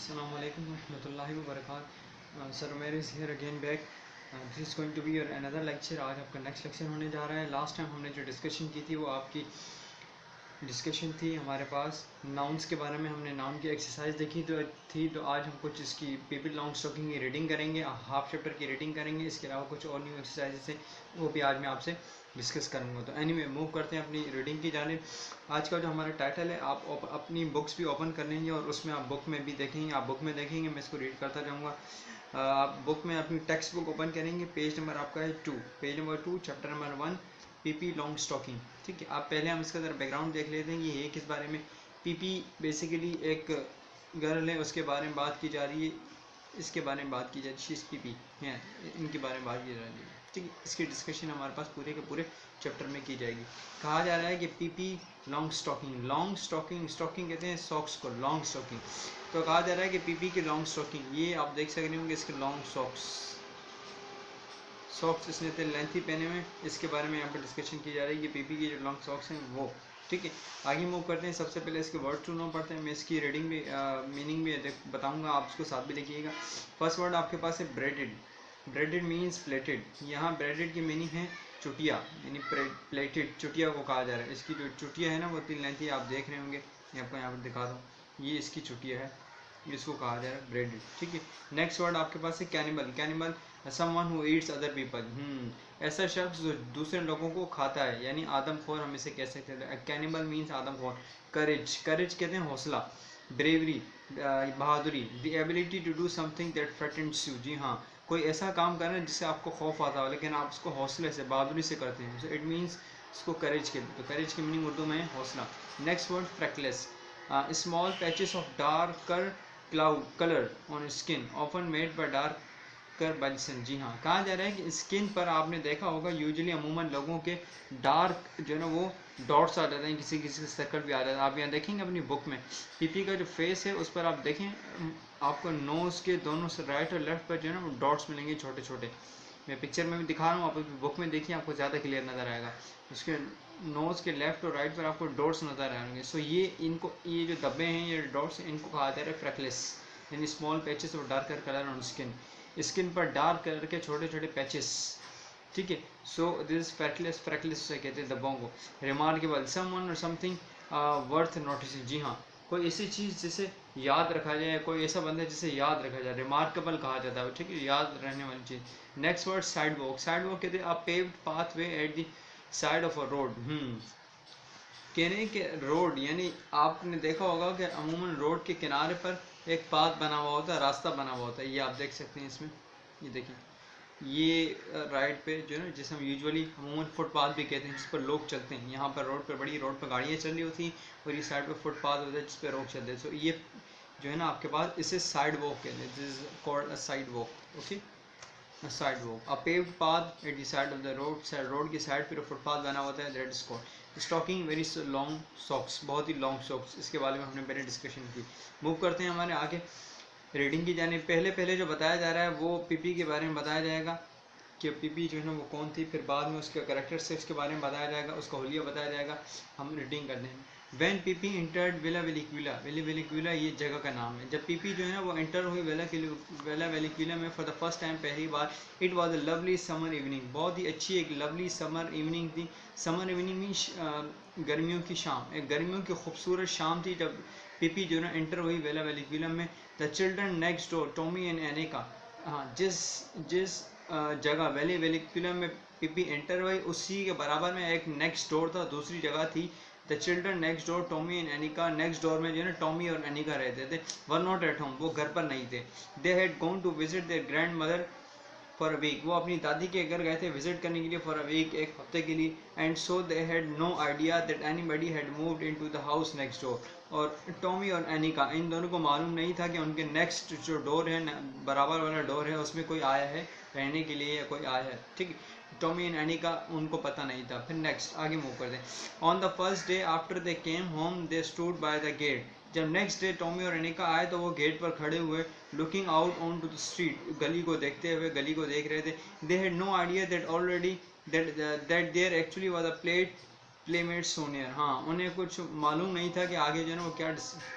Assalamu alaikum warahmatullahi wabarakatuh. Sir Umair is here again back. This is going to be your another lecture. आज आपका next lecture होने जा रहा है. Last time हमने जो डिस्कशन की थी वो आपकी डिस्कशन थी हमारे पास नाउन्स के बारे में. हमने नाउन की एक्सरसाइज देखी तो आज हम कुछ इसकी पीपल लॉन्ग स्टॉकिंग की रीडिंग करेंगे, हाफ चैप्टर की रीडिंग करेंगे. इसके अलावा कुछ और न्यू एक्सरसाइजेस हैं वो भी आज मैं आपसे डिस्कस करूँगा. तो एनीवे मूव करते हैं अपनी रीडिंग की जानिब. आज का जो हमारा टाइटल है आप अपनी बुक्स भी ओपन कर लेंगे और उसमें आप बुक में भी देखेंगे. आप बुक में देखेंगे, मैं इसको रीड करता जाऊँगा. आप बुक में अपनी टेक्स्ट बुक ओपन करेंगे. पेज नंबर आपका है 2, page number 2, chapter number 1, Pippi long Stocking. ठीक है, आप पहले हम इसका ज़रा बैकग्राउंड देख लेते हैं. ये है किस बारे में. पीपी बेसिकली एक गर्ल है, उसके बारे में बात की जा रही है. इसके बारे में बात की जा रही है. शीज पीपी है, इनके बारे में बात की जा रही है. ठीक है, इसकी डिस्कशन हमारे पास पूरे के पूरे चैप्टर में की जाएगी. कहा जा रहा है कि Pippi long Stocking. Long stocking, stocking कहते हैं सॉक्स को, लॉन्ग स्टॉकिंग. तो कहा जा रहा है कि पीपी की लॉन्ग स्टॉकिंग. ये आप देख सकते होंगे इसके लॉन्ग सॉक्स इसने इतने लेंथी पहने हुए. इसके बारे में यहाँ पर डिस्कशन की जा रही है कि पीपी की जो लॉन्ग सॉक्स हैं वो. ठीक है, आगे मूव करते हैं. सबसे पहले इसके वर्ड टू नो पढ़ते हैं. मैं इसकी रीडिंग भी मीनिंग भी बताऊंगा, आप उसको साथ भी देखिएगा. फर्स्ट वर्ड आपके पास है ब्रेडेड. Braided means plaited. यहाँ ब्रेडेड की मीनिंग है चुटिया, यानी प्लेटेड. चुटिया को कहा जा रहा है. इसकी जो चुटिया है ना वो 3 लेंथी आप देख रहे होंगे. मैं आपको यहाँ पर दिखा दूँ, ये इसकी चुटिया है, इसको कहा जा रहा है ब्रेडेड. ठीक है, नेक्स्ट वर्ड आपके पास है cannibal. Cannibal someone who Yeats other people. ऐसा शख्स जो दूसरे लोगों को खाता है, यानी आदमखोर हम इसे कह सकते हैं. Cannibal means आदमखोर. करेज, करेज कहते हैं हौसला. ब्रेवरी, बहादुरी. The ability to do something that frightens you. जी हाँ, कोई ऐसा काम करना जिससे आपको खौफ आता हो लेकिन आप उसको हौसले से, बहादुरी से करते हैं. सो इट मीन्स इसको करेज कहते हैं. तो करेज की मीनिंग उर्दू में है हौसला. Next word freckles. Small patches of darker cloud colour on skin often made by dark कर बंसन. जी हाँ, कहा जा रहा है कि स्किन पर आपने देखा होगा यूजुअली अमूमन लोगों के डार्क जो है ना वो डॉट्स आ जाते हैं, किसी किसी के सर्कल भी आ जाता है. आप यहाँ देखेंगे अपनी बुक में पीपी का जो फेस है उस पर आप देखें, आपको नोज़ के दोनों से राइट और लेफ्ट पर जो है ना वो डॉट्स मिलेंगे छोटे छोटे. मैं पिक्चर में भी दिखा रहा हूँ, आप बुक में देखिए, आपको ज़्यादा क्लियर नज़र आएगा. उसके नोज़ के लेफ्ट और राइट पर आपको डॉट्स नज़र आएंगे. सो ये इनको, ये जो धब्बे हैं, ये डॉट्स, इनको कहा जा रहा है फ्रेकलेस, यानी small patches of darker colour on skin. Skin पर डार्क कलर के छोटे छोटे पैचेस. ठीक है, सो दिस इज फ्रेकलेस. फ्रेकलेस से कहते हैं धब्बों को. रिमार्केबल, समवन और समथिंग वर्थ नोटिसिंग. जी हाँ, कोई ऐसी चीज़ जिसे याद रखा जाए, कोई ऐसा बंदा जिसे याद रखा जाए, रिमार्केबल कहा जाता है. ठीक है, याद रहने वाली चीज़. Next word sidewalk. Sidewalk कहते हैं a paved pathway at the side of a road. कहने के रोड, यानी आपने देखा होगा कि अमूमन रोड के किनारे पर एक पाथ बना हुआ होता है, रास्ता बना हुआ होता है. ये आप देख सकते हैं इसमें, ये देखिए, ये राइट पे जो है ना, जिसे हम यूजुअली अमूमन फुटपाथ भी कहते हैं, जिस पर लोग चलते हैं. यहाँ पर रोड पर, बड़ी रोड पर गाड़ियाँ चल रही होती हैं और ये साइड पर फुटपाथ होता है जिस पर लोग चलते हैं. सो ये जो है ना आपके पास, इसे साइड वॉक कहते हैं. This is called a sidewalk. Okay, sidewalk. A paved path at the side of the road. Road की साइड पर फुटपाथ बना होता है, that is called stocking. Very long socks, बहुत ही लॉन्ग सॉक्स. इसके बारे में हमने पहले डिस्कशन की. मूव करते हैं हमारे आगे रीडिंग की जाने. पहले जो बताया जा रहा है वो पीपी के बारे में बताया जाएगा कि पीपी जो है ना वो कौन थी. फिर बाद में उसके कैरेक्टरिस्टिक्स के बारे में बताया जाएगा, उसका हुलिया बताया जाएगा. हम रीडिंग करते हैं. When Pippi entered Villa Villekulla. Villekulla ये जगह का नाम है. जब पीपी जो है ना वो एंटर हुई विला वेलिक्विला में फॉर द फर्स्ट टाइम, पहली बार. It was a lovely summer evening. बहुत ही अच्छी एक लवली समर इवनिंग थी. समर इवनिंग मीन्स गर्मियों की शाम, एक गर्मियों की खूबसूरत शाम थी जब पीपी जो है ना एंटर हुई विला वेलिक्विला में. The children next door, Tommy and Aneka. हाँ, जिस जगह वेलिक्विला में पीपी एंटर हुई उसी के बराबर में एक नेक्स्ट डोर था, दूसरी जगह थी. The children next door, Tommy and Aneka. Next door में जो है ना टॉमी और एनिका रहते थे. वर नॉट एट होम, वो घर पर नहीं थे. They had gone to visit their grandmother for a week. वो अपनी दादी के घर गए थे विजिट करने के लिए फॉर अ वीक, एक हफ्ते के लिए. And so they had no idea that anybody had moved into the house next door. और टॉमी और एनिका, इन दोनों को मालूम नहीं था कि उनके नेक्स्ट जो डोर है, बराबर वाला डोर है, उसमें कोई आया है रहने के लिए, या कोई आया है. ठीक है, टॉमी एंड एनिका उनको पता नहीं था. फिर नेक्स्ट आगे मूव करते हैं. On the first day after they came home they stood by the gate. जब नेक्स्ट डे टॉमी और एनिका आए तो वो गेट पर खड़े हुए, looking out on to the street, गली को देखते हुए, गली को देख रहे थे. They had no idea that already that there actually was a playmate so near. हाँ, उन्हें कुछ मालूम नहीं था कि आगे जो है ना वो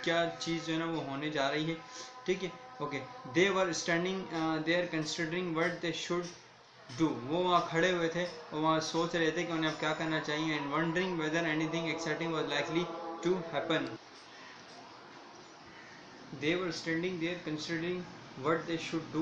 क्या चीज़ जो है ना वो होने जा रही है. ठीक है, okay. They were standing there considering what they should do, वो वहाँ खड़े हुए थे और वहाँ सोच रहे थे कि उन्हें अब क्या करना चाहिए। And wondering whether anything exciting was likely to happen, they were standing there considering what they should do,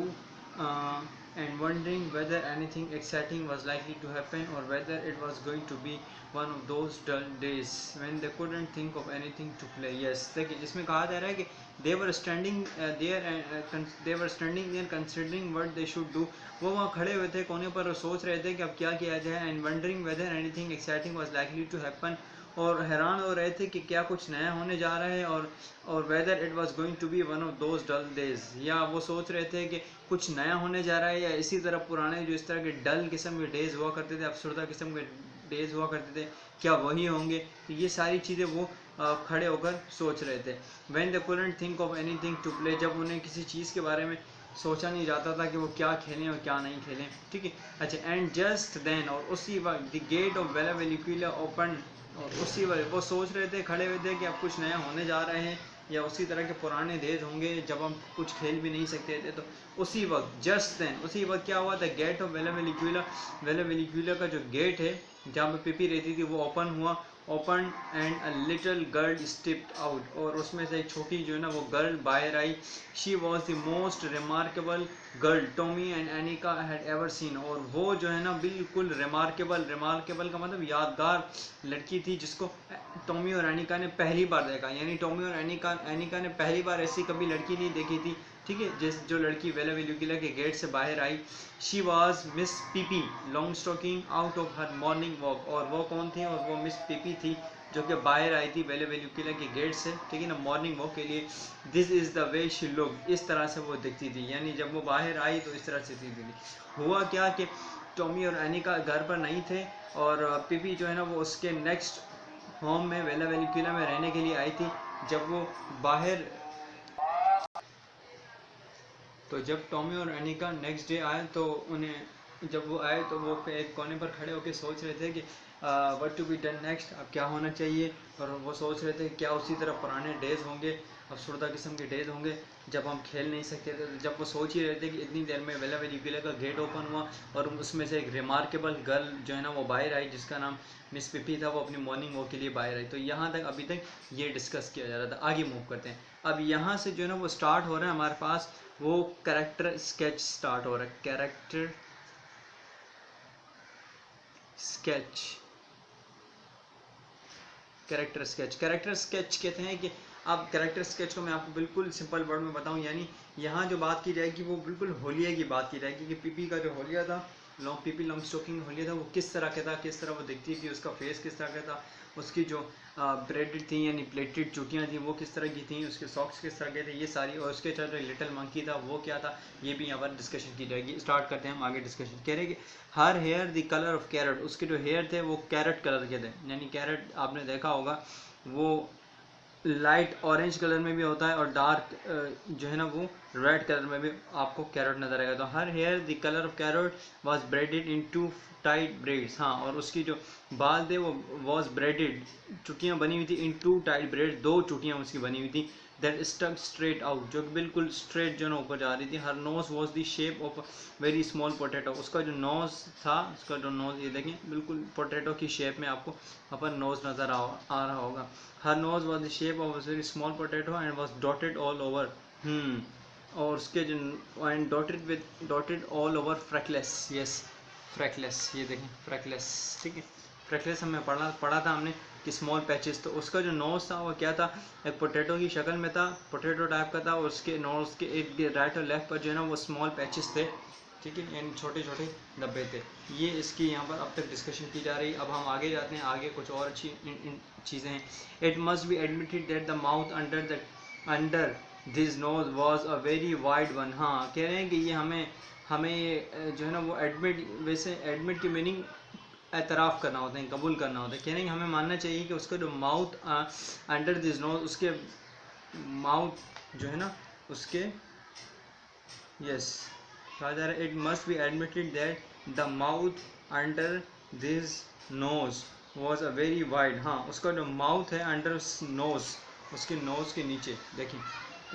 and wondering whether anything exciting was likely to happen or whether it was going to be one of those dull days when they couldn't think of anything to play. Yes, देखिए इसमें कहा जा रहा है कि they were standing there and they were standing there considering what they should do, वो वहाँ खड़े हुए थे कोने पर और सोच रहे थे कि अब क्या किया जाए। and wondering whether anything exciting was likely to happen, और हैरान हो रहे थे कि क्या कुछ नया होने जा रहा है, और whether it was going to be one of those dull days, या वो सोच रहे थे कि कुछ नया होने जा रहा है या इसी तरह पुराने जो इस तरह के डल किस्म के डेज हुआ करते थे, अफसरदा किस्म के डेज हुआ करते थे, क्या वही होंगे। तो ये सारी चीज़ें वो खड़े होकर सोच रहे थे। When they couldn't think of anything to play, जब उन्हें किसी चीज़ के बारे में सोचा नहीं जाता था कि वो क्या खेलें और क्या नहीं खेलें, ठीक है। अच्छा, एंड जस्ट देन, और उसी वक्त the gate of Villa Villekulla open, और उसी वक्त वो सोच रहे थे, खड़े हुए थे कि अब कुछ नया होने जा रहे हैं या उसी तरह के पुराने डेज होंगे जब हम कुछ खेल भी नहीं सकते थे। तो उसी वक्त जस्ट देन, उसी वक्त क्या हुआ था, गेट ऑफ वेला वेलिक्यूला का जो गेट है जहाँ पे पीपी रहती थी वो ओपन हुआ, open and a little girl stepped out, और उसमें से एक छोटी जो है ना वो गर्ल बाहर आई। She was the most remarkable girl Tommy and Annika had ever seen, और वो जो है ना बिल्कुल रिमार्केबल का मतलब यादगार लड़की थी जिसको टॉमी और एनिका ने पहली बार देखा, यानी टॉमी और एनिका ने पहली बार ऐसी कभी लड़की नहीं देखी थी, ठीक है, जिस जो लड़की वेला वेलिक्यूला के गेट से बाहर आई। She was Miss Pippi long stocking out of her morning walk, और वो कौन थी, और वो मिस पीपी थी जो कि बाहर आई थी वेला वेलिक्यूला के गेट से, ठीक है ना, मॉर्निंग वॉक के लिए। This is the way she look, इस तरह से वो दिखती थी, यानी जब वो बाहर आई तो इस तरह से दिखती थी। हुआ क्या कि टॉमी और एनिका घर पर नहीं थे, और पीपी जो है ना वो उसके नेक्स्ट होम में वेला वेलिक्यूला में रहने के लिए आई थी। जब वो बाहर, तो जब टॉमी और एनिका नेक्स्ट डे आए तो उन्हें, जब वो आए तो वो एक कोने पर खड़े होकर सोच रहे थे कि what to be done next, अब क्या होना चाहिए। और वो सोच रहे थे क्या उसी तरह पुराने डेज होंगे, अफसरदा किस्म के डेज होंगे जब हम खेल नहीं सकते थे। तो जब वो सोच ही रहे थे कि इतनी देर में वेला वेलिक्यूला का गेट ओपन हुआ और उसमें से एक रिमार्केबल गर्ल जो है ना वो बाहर आई जिसका नाम मिस पिपी था, वो अपनी मॉर्निंग वॉक के लिए बाहर आई। तो यहाँ तक अभी तक ये डिस्कस किया जा रहा था। आगे मूव करते हैं। अब यहाँ से जो है ना वो स्टार्ट हो रहा है हमारे पास, वो कैरेक्टर स्केच स्टार्ट हो रहा है। कैरेक्टर स्केच कहते हैं कि अब कैरेक्टर स्केच को मैं आपको बिल्कुल सिंपल वर्ड में बताऊं, यानी यहाँ जो बात की जाएगी वो बिल्कुल होलिया की बात की जाएगी कि पीपी का जो होलिया था, पीपी लॉन्ग स्टॉकिंग होलिया था, वो किस तरह का था, किस तरह वो दिखती थी, उसका फेस किस तरह का था, उसकी जो ब्रेडेड थी यानी प्लेटेड चुटियाँ थी वो किस तरह की थी, उसके सॉक्स किस तरह के थे, ये सारी, और उसके साथ जो लिटिल मंकी था वो क्या था, ये भी यहाँ पर डिस्कशन की जाएगी। स्टार्ट करते हैं हम आगे डिस्कशन। कह रहे कि her hair the colour of carrot, उसके जो हेयर थे वो कैरेट कलर के थे, यानी कैरेट आपने देखा होगा वो लाइट ऑरेंज कलर में भी होता है और डार्क जो है ना वो रेड कलर में भी आपको कैरेट नजर आएगा। तो her hair the colour of carrot was braided into tight braids, हाँ, और उसकी जो बाल थे वो वाज ब्रेडेड, चुटियाँ बनी हुई थी, इनटू टाइट ब्रेड, दो चुटियाँ उसकी बनी हुई थी, दैट स्टक स्ट्रेट आउट, जो बिल्कुल स्ट्रेट जो ना ऊपर जा रही थी। हर nose was the shape of very small potato, उसका जो नोज था, उसका जो नोज ये देखें बिल्कुल पोटैटो की शेप में आपको अपन नोज नज़र आ रहा होगा। Her nose was the shape of very small potato and was dotted all over, और उसके जो and dotted all over freckles, yes freckles, ये देखें फ्रैकलेस, ठीक है, फ्रैकलेस हमें पढ़ा था हमने कि स्मॉल पैचेस। तो उसका जो नोज था वो क्या था, एक पोटैटो की शक्ल में था, पोटैटो टाइप का था, और उसके नोज के एक राइट और लेफ्ट पर जो है ना वो स्मॉल पैचेस थे, ठीक है, यानी छोटे छोटे धब्बे थे। ये इसकी यहाँ पर अब तक डिस्कशन की जा रही। अब हम आगे जाते हैं, आगे कुछ और अच्छी चीज़ें हैं। It must be admitted that the mouth under this knows was a very wide one, हाँ, कह रहे हैं कि ये हमें जो है ना वो एडमिट की मीनिंग एतराफ़ करना होता है, कबूल करना होता है। कह रहे हैं हमें मानना चाहिए कि उसका जो माउथ अंडर दिस नोज, उसके माउथ जो है ना उसके, यस, कहा जा रहा है it must be admitted that the mouth under this knows was a very wide, हाँ, उसका जो माउथ है अंडर नोज, उसके नोज के नीचे देखिए,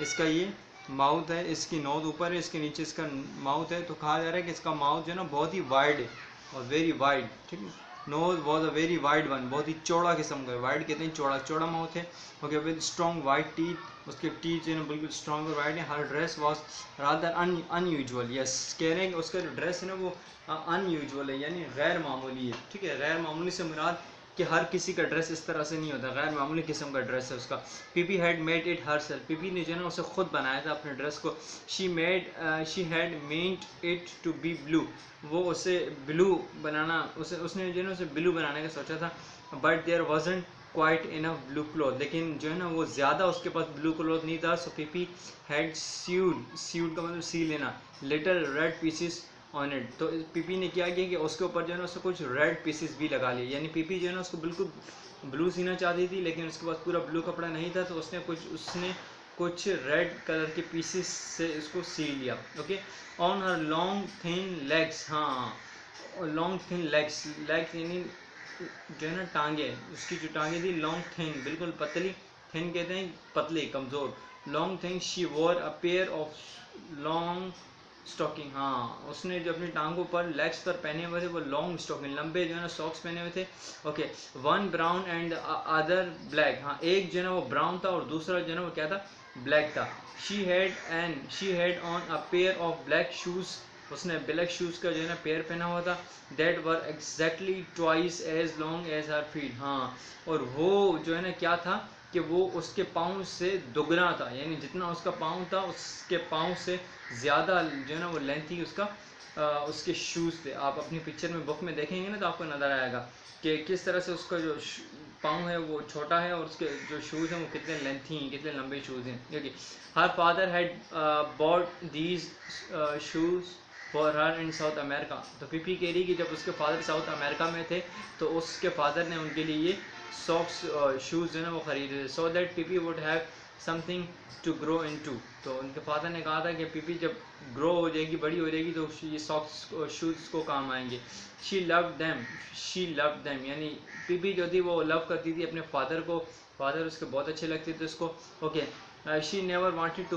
इसका ये माउथ है, इसकी नोज ऊपर है, इसके नीचे इसका माउथ है, तो कहा जा रहा है कि इसका माउथ जो है ना बहुत ही वाइड है और वेरी वाइड, ठीक है। Knows was a very wide one, बहुत ही चौड़ा किस्म का, वाइड कहते हैं चौड़ा, चौड़ा माउथ है। Okay, with strong white teeth, उसके टीथ जो है ना बिल्कुल स्ट्रॉन्ग और वाइड है। Her dress was rather unusual, yes कह रहे हैं कि उसका जो ड्रेस है ना वो अनयूजुअल है, यानी गैर मामूली है, ठीक है। गैर मामूली से मुराद कि हर किसी का ड्रेस इस तरह से नहीं होता, गैर मामूली किस्म का ड्रेस है उसका। PP had made it herself, PP ने जो है ना उसे खुद बनाया था अपने ड्रेस को। She had made it to be blue, वो उसे ब्लू बनाना, उसने जो है ना उसे ब्लू बनाने का सोचा था। But there wasn't quite enough blue cloth, लेकिन जो है ना वो ज़्यादा उसके पास ब्लू क्लॉथ नहीं था। सो पीपी हैड सीव्ड का मतलब सी लेना, little red pieces on it, तो पीपी ने क्या किया कि उसके ऊपर जो है ना उसने कुछ रेड पीसेस भी लगा लिए, यानी पीपी जो है ना उसको बिल्कुल ब्लू सीना चाहती थी लेकिन उसके पास पूरा ब्लू कपड़ा नहीं था, तो उसने कुछ रेड कलर के पीसेस से इसको सी लिया। Okay, on her long thin legs, हाँ लॉन्ग थिन लेग्स, लेग्स यानी जो है ना टांगे, उसकी जो टांगे थी लॉन्ग थिन, बिल्कुल पतली, थिन कहते हैं पतली कमज़ोर, long thin. She wore a pair of long stocking, हाँ उसने जो अपनी टांगों पर लेग्स पर पहने हुए थे वो लॉन्ग स्टॉकिंग, लंबे जो है ना सॉक्स पहने हुए थे। Okay, one brown and other black, हाँ एक जो है ना वो ब्राउन था और दूसरा जो है ना वो क्या था, ब्लैक था। She had on a pair of black shoes, उसने ब्लैक शूज़ का जो है ना पेयर पहना हुआ था। That were exactly twice as long as her feet, हाँ और वो जो है ना क्या था कि वो उसके पाँव से दुगना था, यानी जितना उसका पाँव था उसके पाँव से ज़्यादा जो है ना वो लेंथी उसका उसके शूज़ थे। आप अपनी पिक्चर में बुक में देखेंगे ना तो आपको नज़र आएगा कि किस तरह से उसका जो पाँव है वो छोटा है और उसके जो शूज़ हैं वो कितने लेंथी हैं, कितने लंबे शूज़ हैं। क्योंकि her father had bought these shoes for her in south America, तो पीपी कह रही कि जब उसके फादर साउथ अमेरिका में थे तो उसके फादर ने उनके लिए ये सॉक्स शूज़ जो है ना वो ख़रीदे थे, so that Pippi would have something to grow in to, तो उनके फादर ने कहा था कि पीपी जब ग्रो हो जाएगी, बड़ी हो जाएगी तो ये सॉक्स शूज़ को काम आएंगे। शी लव देम, यानी पीपी जो थी वो लव करती थी अपने फादर को, फादर उसके बहुत अच्छे लगते थे उसको। Okay, she never wanted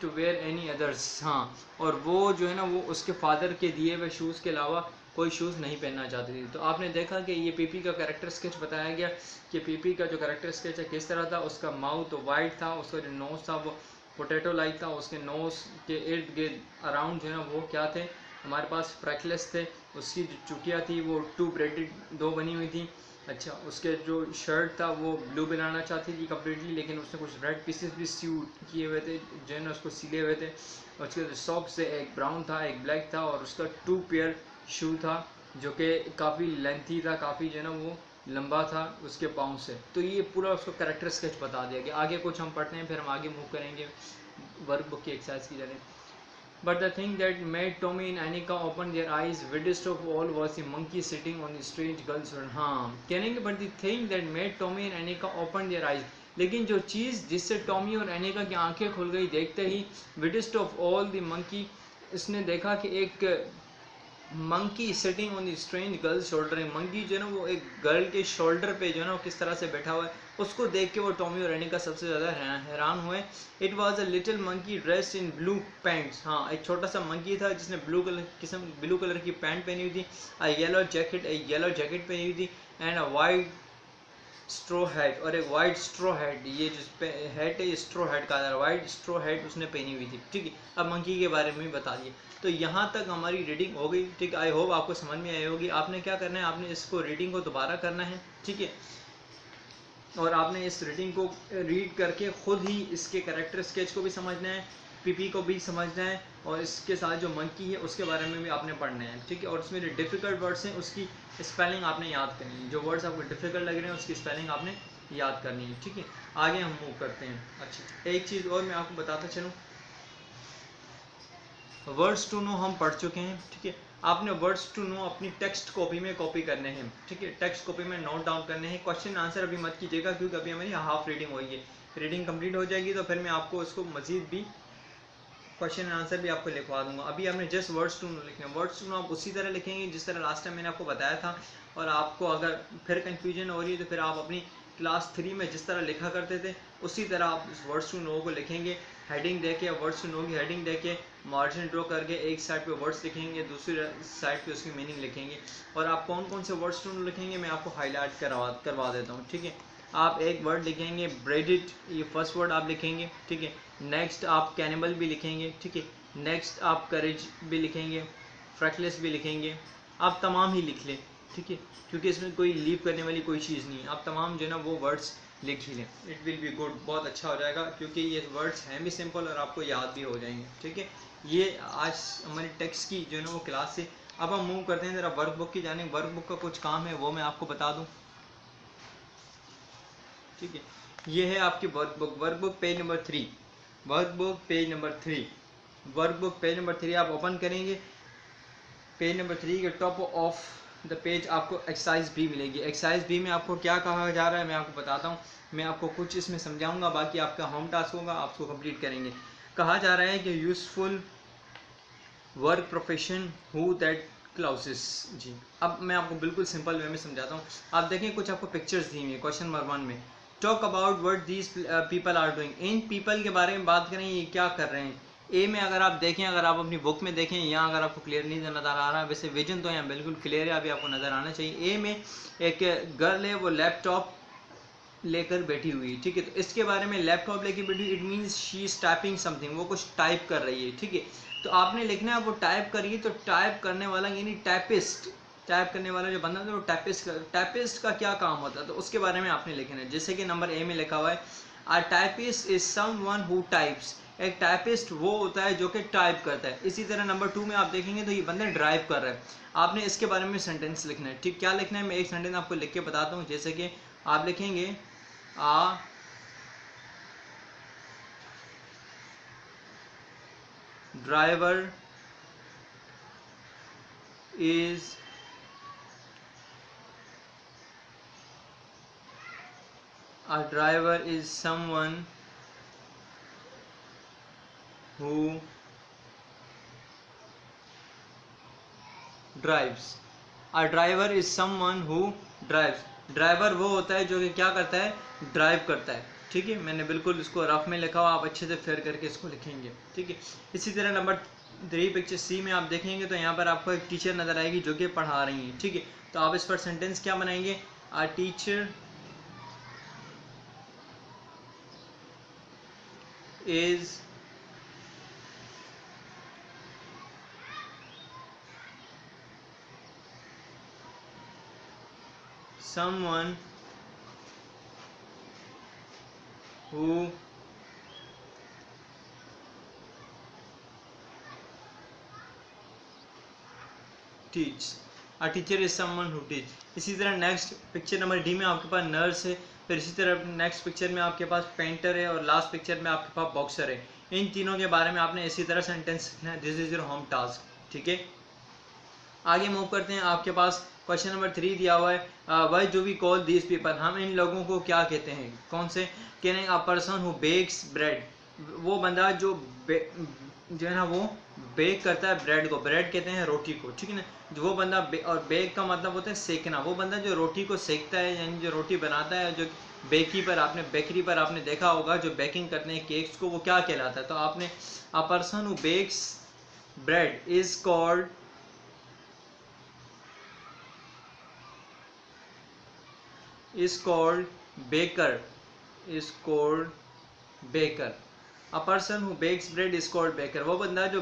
to wear any others, हाँ और वो जो है ना वो उसके फादर के दिए हुए शूज़ के अलावा कोई शूज़ नहीं पहनना चाहती थी। तो आपने देखा कि ये पीपी का कैरेक्टर स्केच बताया गया कि पीपी का जो कैरेक्टर स्केच है किस तरह था। उसका माउथ वाइड था, उसका जो नोज़ था वो पोटैटो लाइक था, उसके नोज़ के इर्द गिर्द अराउंड जो है ना वो क्या थे हमारे पास फ्रैकलेस थे, उसकी जो चुटिया थी वो टू ब्रेडेड, दो बनी हुई थी। अच्छा, उसके जो शर्ट था वो ब्लू बनाना चाहती थी कम्प्लीटली, लेकिन उसने कुछ रेड पीसेस भी सूट किए हुए थे जो है ना उसको सिले हुए थे। और उसके जो सॉक्स से एक ब्राउन था एक ब्लैक था और उसका 2 पेयर शू था जो कि काफ़ी लेंथी था, काफ़ी जो है ना वो लंबा था उसके पाँव से। तो ये पूरा उसको कैरेक्टर स्केच बता दिया गया। आगे कुछ हम पढ़ते हैं फिर हम आगे मूव करेंगे वर्क बुक की एक्सरसाइज की जाने। But the thing that made Tommy and Annika open their eyes widest of all was a monkey sitting on the strange girl's front. हाँ कहेंगे but the thing that made Tommy and Annika open their eyes, लेकिन जो चीज़ जिससे Tommy और Aneka की आंखें खुल गई देखते ही widest of all the monkey, इसने देखा कि एक monkey sitting on the strange girl shoulder, monkey जो है ना वो एक गर्ल के शोल्डर पे जो है ना वो किस तरह से बैठा हुआ है उसको देख के वो टॉमी और एनिका सबसे ज़्यादा हैरान हुए। It was a little monkey dressed in blue pants, हाँ एक छोटा सा मंकी था जिसने ब्लू कलर की पैंट पहनी हुई थी, येलो जैकेट पहनी हुई थी and a white straw hat, और एक वाइट स्ट्रो हैट, ये जो हैट है स्ट्रो हैट का वाइट स्ट्रो हैट उसने पहनी हुई थी। ठीक है, अब मंकी के बारे में भी बता दिए। तो यहाँ तक हमारी रीडिंग हो गई। ठीक, आई होप आपको समझ में आई होगी। आपने क्या करना है, आपने इसको रीडिंग को दोबारा करना है। ठीक है, और आपने इस रीडिंग को रीड करके खुद ही इसके कैरेक्टर स्केच को भी समझना है, पीपी को भी समझना है, और इसके साथ जो मंकी है उसके बारे में भी आपने पढ़ना है। ठीक है, और उसमें जो डिफ़िकल्ट वर्ड्स हैं उसकी स्पेलिंग आपने याद करनी है, जो वर्ड्स आपको डिफ़िकल्ट लग रहे हैं उसकी स्पेलिंग आपने याद करनी है। ठीक है, आगे हम मूव करते हैं। अच्छा, एक चीज़ और मैं आपको बताता चलूँ, वर्ड्स टू नो हम पढ़ चुके हैं। ठीक है, आपने वर्ड्स टू नो अपनी टेक्स्ट कॉपी में कॉपी करने हैं। ठीक है, टेक्स्ट कॉपी में नोट डाउन करने हैं। क्वेश्चन आंसर अभी मत कीजिएगा क्योंकि अभी हमारी हाफ रीडिंग हुई है। रीडिंग कंप्लीट हो जाएगी तो फिर मैं आपको उसको मजीद भी क्वेश्चन आंसर भी आपको लिखवा दूंगा। अभी आपने जस्ट वर्ड्स टू नो लिखना है। वर्ड्स टू नो आप उसी तरह लिखेंगे जिस तरह लास्ट टाइम मैंने आपको बताया था, और आपको अगर फिर कंफ्यूजन हो रही है तो फिर आप अपनी क्लास 3 में जिस तरह लिखा करते थे उसी तरह आप इस वर्ड्स टू नो को लिखेंगे। हेडिंग देके वर्ड्स टू नो की हेडिंग देके मार्जिन ड्रॉ करके एक साइड पे वर्ड्स लिखेंगे, दूसरी साइड पे उसकी मीनिंग लिखेंगे। और आप कौन कौन से वर्ड्स टू नो लिखेंगे मैं आपको हाईलाइट करवा देता हूँ, ठीक है। आप एक वर्ड लिखेंगे ब्रेडिड, ये फर्स्ट वर्ड आप लिखेंगे, ठीक है। नेक्स्ट आप कैनिबल भी लिखेंगे, ठीक है। नेक्स्ट आप करेज भी लिखेंगे, फ्रैकलेस भी लिखेंगे। आप तमाम ही लिख लें, ठीक है, क्योंकि इसमें कोई लीव करने वाली कोई चीज़ नहीं है। आप तमाम जो है ना वो वर्ड्स लिख ही लें, इट विल बी गुड, बहुत अच्छा हो जाएगा, क्योंकि ये वर्ड्स हैं भी सिंपल और आपको याद भी हो जाएंगे, ठीक है। ये आज हमारी टेक्स्ट की जो है ना वो क्लास से। अब हम मूव करते हैं ज़रा वर्कबुक की जाने। वर्कबुक का कुछ काम है वो मैं आपको बता दूँ, ठीक है। ये है आपकी workbook. Workbook page number 3, workbook page number 3, workbook page number 3 आप ओपन करेंगे। पेज नंबर 3 के टॉप ऑफ द पेज आपको एक्सरसाइज बी मिलेगी। एक्सरसाइज बी में आपको क्या कहा जा रहा है मैं आपको बताता हूँ। मैं आपको कुछ इसमें समझाऊंगा, बाकी आपका होम टास्क होगा, आप उसको कंप्लीट करेंगे। कहा जा रहा है कि useful work profession who that clauses. जी, अब मैं आपको बिल्कुल सिंपल वे में समझाता हूँ। आप देखें कुछ आपको पिक्चर्स दी हुई है। क्वेश्चन नंबर 1 में talk about what these people are doing. इन पीपल के बारे में बात करें, ये क्या कर रहे हैं। ए में अगर आप देखें, अगर आप अपनी बुक में देखें, यहाँ अगर आपको क्लियर नहीं नजर आ रहा है, वैसे विजन तो यहाँ बिल्कुल क्लियर है, अभी आपको नजर आना चाहिए। ए में एक गर्ल है, वो लैपटॉप लेकर बैठी हुई है, ठीक है। तो इसके बारे में लैपटॉप लेकर बैठी, it means she is typing something, वो कुछ टाइप कर रही है, ठीक है। तो आपने लिखना है वो टाइप करिए, तो टाइप करने वाला यानी टाइपिस्ट, टाइप करने वाला जो बंदा है वो टाइपिस्ट का क्या काम होता है, तो उसके बारे में आपने लिखना है। जैसे कि नंबर ए में लिखा हुआ है a typist is someone who types. एक टाइपिस्ट वो होता है जो कि टाइप करता है। इसी तरह नंबर 2 में आप देखेंगे तो ये बंदा ड्राइव कर रहा है। आपने इसके बारे में सेंटेंस लिखना है, ठीक। क्या लिखना है मैं एक सेंटेंस आपको लिख के बताता हूँ। जैसे कि आप लिखेंगे आ driver is a driver is someone who drives. A driver is someone who drives. Driver वो होता है जो कि क्या करता है, ड्राइव करता है, ठीक है। मैंने बिल्कुल इसको रफ में लिखा हुआ, आप अच्छे से फेयर करके इसको लिखेंगे, ठीक है। इसी तरह नंबर 3 पिक्चर सी में आप देखेंगे तो यहाँ पर आपको एक टीचर नजर आएगी जो कि पढ़ा रही है, ठीक है। तो आप इस पर सेंटेंस क्या बनाएंगे, a teacher is someone who teach. A teacher is someone who teach. इसी तरह नेक्स्ट पिक्चर नंबर डी में आपके पास नर्स है, फिर इसी तरह नेक्स्ट पिक्चर में आपके पास पेंटर है, और लास्ट पिक्चर में आपके पास बॉक्सर है। इन तीनों के बारे में आपने इसी तरह सेंटेंस लिखना है, this is your home task, ठीक है। आगे मूव करते हैं। आपके पास क्वेश्चन नंबर 3 दिया हुआ है, why do we call these people. हम इन लोगों को क्या कहते हैं, कौन से। कह रहे हैं a person who bakes bread, वो बंदा जो है ना वो बेक करता है ब्रेड को। ब्रेड कहते हैं रोटी को, ठीक है ना। जो वो बंदा और बेक का मतलब होता है सेकना, वो बंदा जो रोटी को सेकता है, यानी जो रोटी बनाता है, जो बेकरी पर आपने देखा होगा जो बेकिंग करते हैं केक्स को, वो क्या कहलाता है। तो आपने a person who bakes bread is called is called baker, is called baker. A person who bakes bread is called baker. वो बंदा जो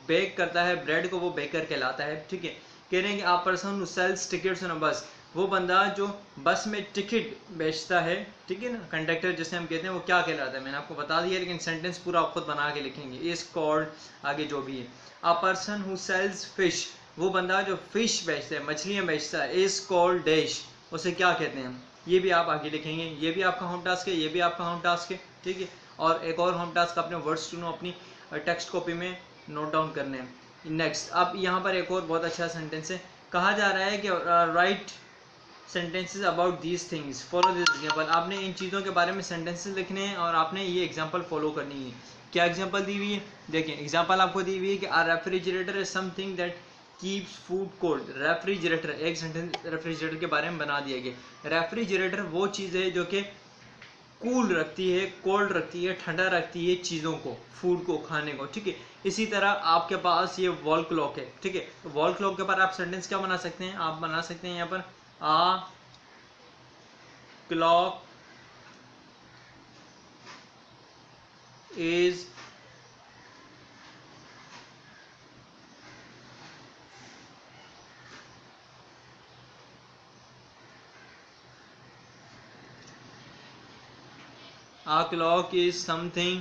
बेक करता है ब्रेड को वो बेकर कहलाता है, ठीक है। कह रहे हैं कि a person who sells tickets on a bus, वो बंदा जो बस में टिकट बेचता है, ठीक है ना, कंडक्टर जिसे हम कहते हैं, वो क्या कहलाता है। मैंने आपको बता दिया, लेकिन सेंटेंस पूरा आप खुद बना के लिखेंगे। is called आगे जो भी है। a person who sells fish, वो बंदा जो फिश बेचता है, मछलियाँ बेचता है, is called dash, उसे क्या कहते हैं। ये भी आप आगे लिखेंगे। ये भी आपका होम टास्क है, ये भी आपका होम टास्क है, ठीक है। और एक और होम टास्क अपने वर्ड्स टू नो अपनी टेक्स्ट कॉपी में नोट डाउन करने हैं। नेक्स्ट अब यहाँ पर एक और बहुत अच्छा सेंटेंस है। कहा जा रहा है कि right sentences about these things, follow this example. आपने इन चीज़ों के बारे में सेंटेंसेस लिखने हैं और आपने ये एग्जाम्पल फॉलो करनी है। क्या एग्जाम्पल दी हुई है, देखिए एग्जाम्पल आपको दी हुई है कि a refrigerator is something that keeps food cold. Refrigerator, एक सेंटेंस रेफ्रिजरेटर के बारे में बना दिया गया। रेफ्रिजरेटर वो चीज़ है जो कि कूल रखती है, कोल्ड रखती है, ठंडा रखती है चीज़ों को, फूड को, खाने को, ठीक है। इसी तरह आपके पास ये वॉल क्लॉक है, ठीक है। तो वॉल क्लॉक के ऊपर आप सेंटेंस क्या बना सकते हैं, आप बना सकते हैं यहाँ पर a clock is a clock is something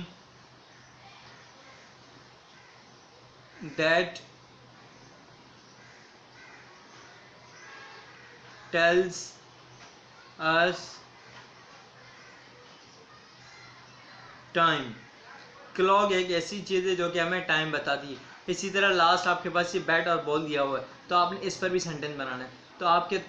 that tells us time. Clock एक ऐसी चीज़ है जो कि हमें टाइम बताती है। इसी तरह लास्ट आपके पास ये बैट और बॉल दिया हुआ है, तो आपने इस पर भी सेंटेंस बनाना है। तो आपके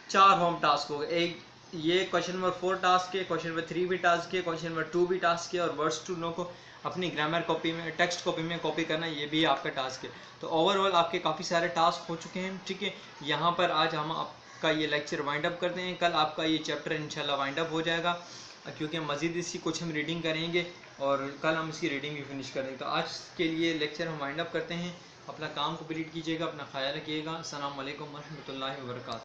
4 होम टास्क हो गए। एक ये क्वेश्चन नंबर 4 टास्क है, क्वेश्चन नंबर 3 भी टास्क है, क्वेश्चन नंबर 2 भी टास्क है, और वर्ड्स टू नो को अपनी ग्रामर कॉपी में, टेक्स्ट कॉपी में कॉपी करना, ये भी आपका टास्क है। तो ओवरऑल आपके काफ़ी सारे टास्क हो चुके हैं, ठीक है। यहाँ पर आज हम आपका ये लेक्चर वाइंड अप करते हैं। कल आपका ये चैप्टर इंशाल्लाह वाइंड अप हो जाएगा, क्योंकि मज़ीद इसकी कुछ हम रीडिंग करेंगे और कल हम इसकी रीडिंग भी फिनिश करेंगे। तो आज के लिए लेक्चर हम वाइंड अप करते हैं। अपना काम कंप्लीट कीजिएगा, अपना ख्याल रखिएगा। अस्सलाम वालेकुम रहमतुल्लाहि व बरकातहू।